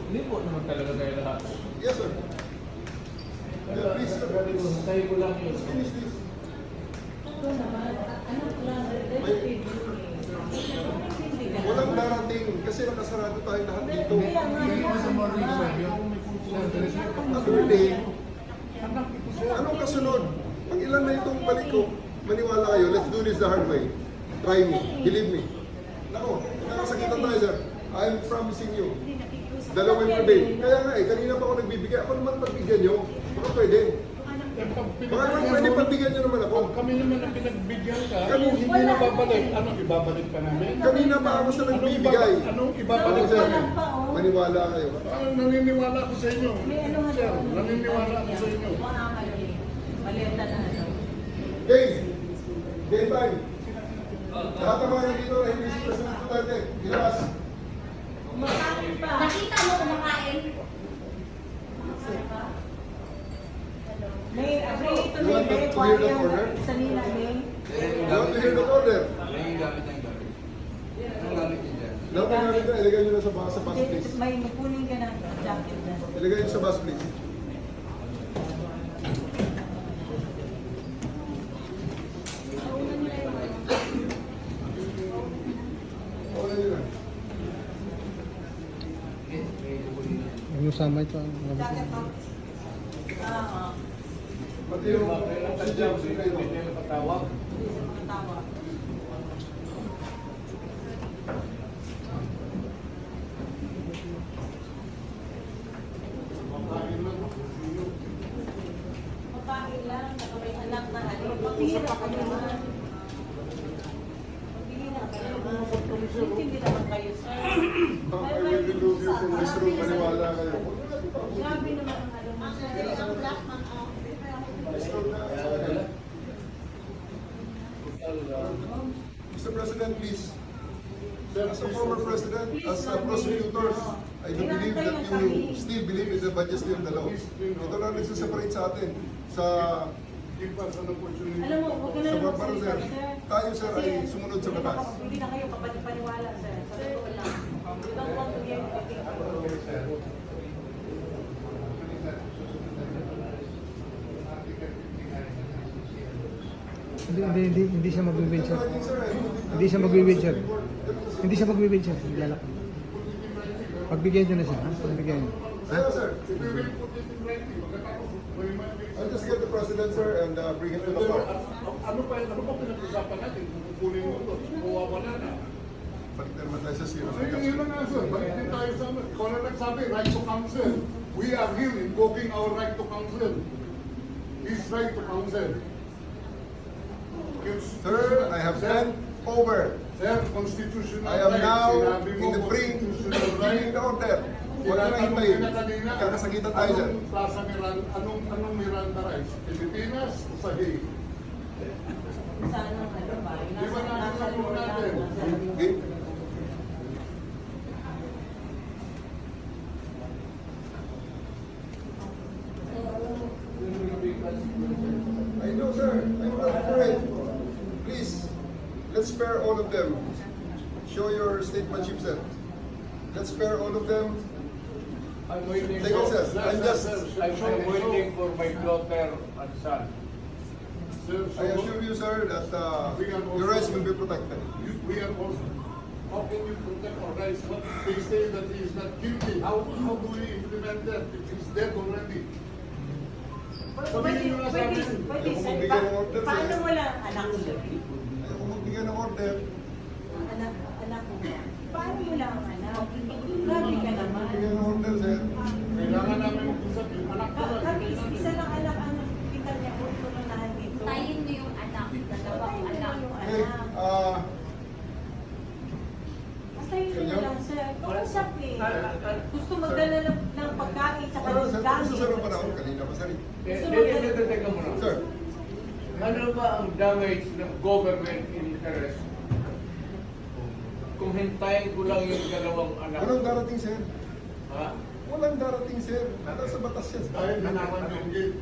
Hindi po naman talaga kayo lahat. Yes, sir. Yeah, please, sir. Tayo ko lang yun. Finish this. Walang darating kasi nakasarado tayo lahat dito. Hindi ko sa morning sir. Other day, anong kasunod? Pag ilan na itong balik ko, maniwala kayo, let's do this the hard way. Try me, believe me. Nako, nakasakitan tayo, sir. I'm promising you. Dalawin per day. Kaya nga kanina pa ako nagbibigay. Ako naman pagbigyan nyo. Baka pwede. Baka naman pwede pagbigyan nyo naman ako. Kami naman ang pinagbigyan ka, Kami, hindi na babalik. Anong ibabalik pa namin? Kanina pa ako sa nagbibigay. Anong ibabalik Sir, sa amin? maniwala kayo. Naniniwala ako sa inyo. Sir, naniniwala ako sa inyo. Maleta na ano. Game time. Lahat ng mga nandito na hindi si President Duterte, ilabas. Kumakain pa. Nakita mo kumakain? May ito You want to hear the order? Sa nila, may. You want to hear the order? May gamit ng gamit. Ang gamit niya dyan. Lahat ng nandito, ilagay nyo na sa bus, please. May mapunin ka ng jacket na. Ilagay nyo sa bus, please. Okay nyo na. Yung sama ito. Jacket mo. Pati yung oxygen, kayo. Patawag. Tawa. Makain lang, saka may anak na ano. Paghihirap ka naman. Paghihirap ka naman. Hindi naman kayo, sir. I will remove you from this room, maniwala kayo. Grabe naman ang ano mo, sir. Mr. President, please. As a former president, as a prosecutors, I do believe that you still believe in the majesty of the law. Ito lang nagsaseparate sa atin. Sa Give us an opportunity. Alam mo, huwag ka na Sa naman barbaro, sir. Tayo, sir, ay Kasi sumunod sa batas. Hindi na kayo kapaniwala, sir. Sa totoo lang. We don't want to hear anything. Hindi siya mag-wheelchair. Hindi siya mag-wheelchair. Hindi siya mag-wheelchair. Lalaki. Pagbigyan niyo na siya. Pagbigyan niyo. Sir, sir, We will put it in writing. Pagkatapos, I'll just get the president, sir, and bring him to the court. ano pa pinag-usapan natin? Kukunin mo ito. Mawawala na. Balik na naman tayo sa zero. Ay, yun lang nga, sir. Balik din tayo sa ano. Ikaw na nagsabi, right to counsel. We are here invoking our right to counsel. His right to counsel. Sir, I have sent over. Sir, constitutional I am right. now Sinabi mo, in the bring, constitutional right. giving the order. Huwag na hintayin. Kakasakitan tayo dyan. Anong Plaza Miranda, anong Miranda rights? Pilipinas o sa Hague? Sana ano ba? Di ba Nasa natin lugar natin? lang. Okay? I know, sir. I'm not afraid. Please, let's spare all of them. Show your statemanship, sir. Let's spare all of them. I'm waiting Take it, sir. I'm waiting for my daughter and son. Sir, I assure you, sir, that your rights will be protected. we are also. How can you protect our rights? They say that he is not guilty. How do we implement that if he's dead already? Sabihin nyo na sa amin. Pwede, Ayaw ko sir. magbigay ng order, sir. Paano mo lang anak mo? Ayaw ko magbigyan ng order. Anak mo. Paano mo lang anak? Grabe ka naman. Magbigyan ng order, sir. Kailangan namin mag-usap yung anak ko lang. Isa lang anak ang kita niya kung turunahan dito. Tayin mo yung anak. Dalawang anak. Okay, Basta yun na lang, sir. Kausap eh. Gusto magdala ng pagkain sa ano, sir, gamit. tapos sa sarong panahon, kanina pa, sir. Teka muna. Sir, Ano ba ang damage ng government interest? Kung hintayin ko lang yung dalawang anak. walang darating, sir. Ha? Walang darating, sir. Nasa batas yan. Dahil hinawan yung gate.